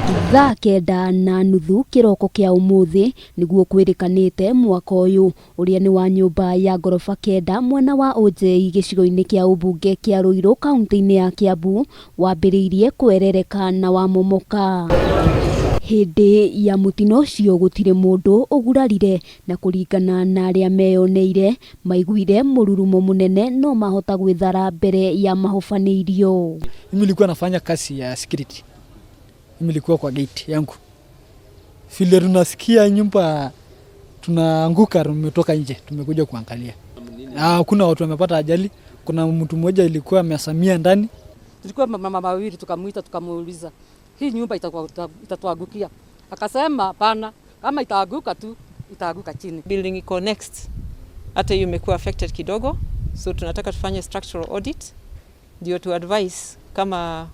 Thaa 9:30 kiroko kia umuthi niguo kwirikanite mwaka uyu uria ni wa nyumba ya gorofa 9 mwena wa Ojei gicigo-ini kia ubunge kia Ruiru kaunti-ini ya Kiambu wambiriirie kwerereka na wamomoka. Hindi ya mutino cio gutire mundu ugurarire na kuringana na aria meyoneire maiguire mururumo munene no mahota gwithara mbere ya mahofanirio. Mimi nilikuwa nafanya kazi ya security. Mimi nilikuwa kwa gate yangu. Vile tunasikia nyumba tunaanguka, tumetoka nje, tumekuja kuangalia. Kuna watu wamepata ajali, kuna mtu mmoja ilikuwa amesamia ndani. Tulikuwa mama wawili tukamuita tukamuuliza, hii nyumba itatuangukia? Akasema hapana, kama itaanguka tu itaanguka chini. Building iko next. Hata hiyo imekuwa affected kidogo. So tunataka tufanye structural audit ndio tu advise kama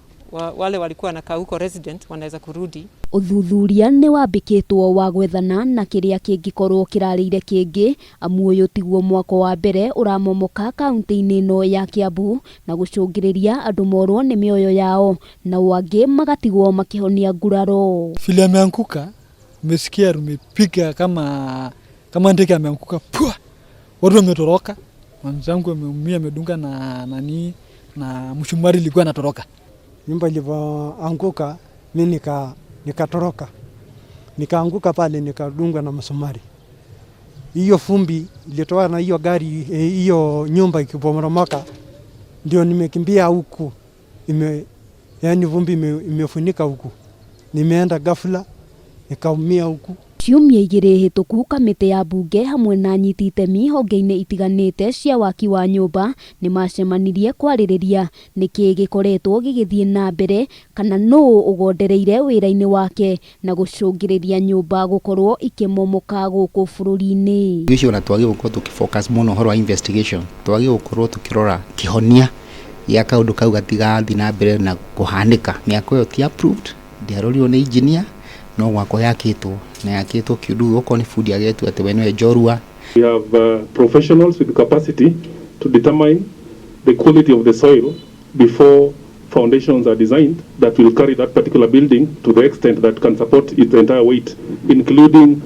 wale walikuwa nakaa huko resident wanaweza kurudi. Uthuthuria ni wambikitwo wa gwethana na kiria kingikorwo kirarire kingi amu uyu tiguo mwako wa mbere uramomoka kaunti-ini ino ya Kiambu na gucungiriria andu morwo ni mioyo yao na wangi magatigwo makihonia nguraro. Vile ameanguka umesikia rumepiga kama ndege ameanguka pua, watu wametoroka, mwanangu ameumia amedunga na nani na mshumari ilikuwa anatoroka. Nyumba ilivyoanguka mimi nikatoroka, nikaanguka pale, nikadungwa na msumari. Hiyo fumbi ilitoa na hiyo gari, hiyo nyumba ikiporomoka, ndio nimekimbia huku, yani vumbi imefunika huku, nimeenda ghafla nikaumia huku. Ciumia igiri hituku kamiti ya bunge hamwe na anyiti itemi honge-ini itiganite cia waki wa nyumba ni macemanirie kwaririria niki gikoretwo gigithie na mbere kana no ugondereire wira-ini wake na gucungiriria nyumba gukorwo ikimomoka guku bururi-ini. Icio na twagi gukorwo tukifocus muno horo wa investigation, twagi gukorwo tukirora kihonia ya kaundu kau gatigathi na mbere na kuhanika. Miako yo ti approved, ndiarorio ni engineer no gwako yakitwo na yakitwo kiudu oko ni food yagetu ate wenwe jorua. We have professionals with capacity to determine the quality of the soil before foundations are designed that will carry that particular building to the extent that can support its entire weight, including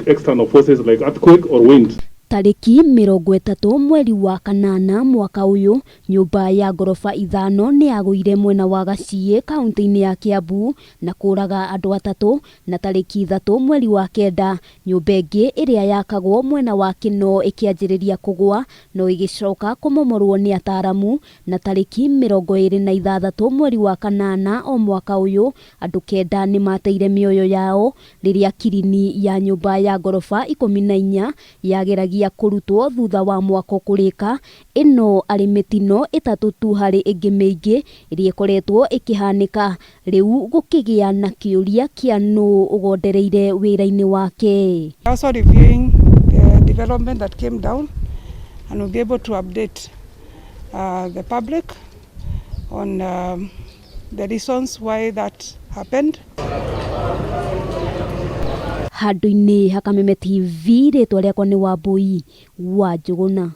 external forces like earthquake or wind. Tariki 30 mweri wa kanana mwaka uyu nyumba ya gorofa 5 ni yaguire mwena wa Gaciĩ kaunti-ini ya Kiambu na kuraga andu 3, na tariki 3 mweri wa kenda nyumba ingi iria yakagwo mwena wa Kino ikianjiriria kugwa no igicoka kumomorwo ni ataramu, na tariki 26 mweri wa kanana o mwaka uyu andu 9 ni mateire mioyo yao riria kirini ya nyumba ya gorofa 14 yageragia kurutwo thutha wa mwako kurika. Ino ari mitino 3 tu hari ingi mingi iria ikoretwo ikihanika riu gukigia na kiuria kia no ugondereire wira-ini wake. Also reviewing the development that came down and we'll be able to update the public on the reasons why that happened. Handu-ini ha Kameme TV ritwa riakwa ni Wambui wa Njuguna.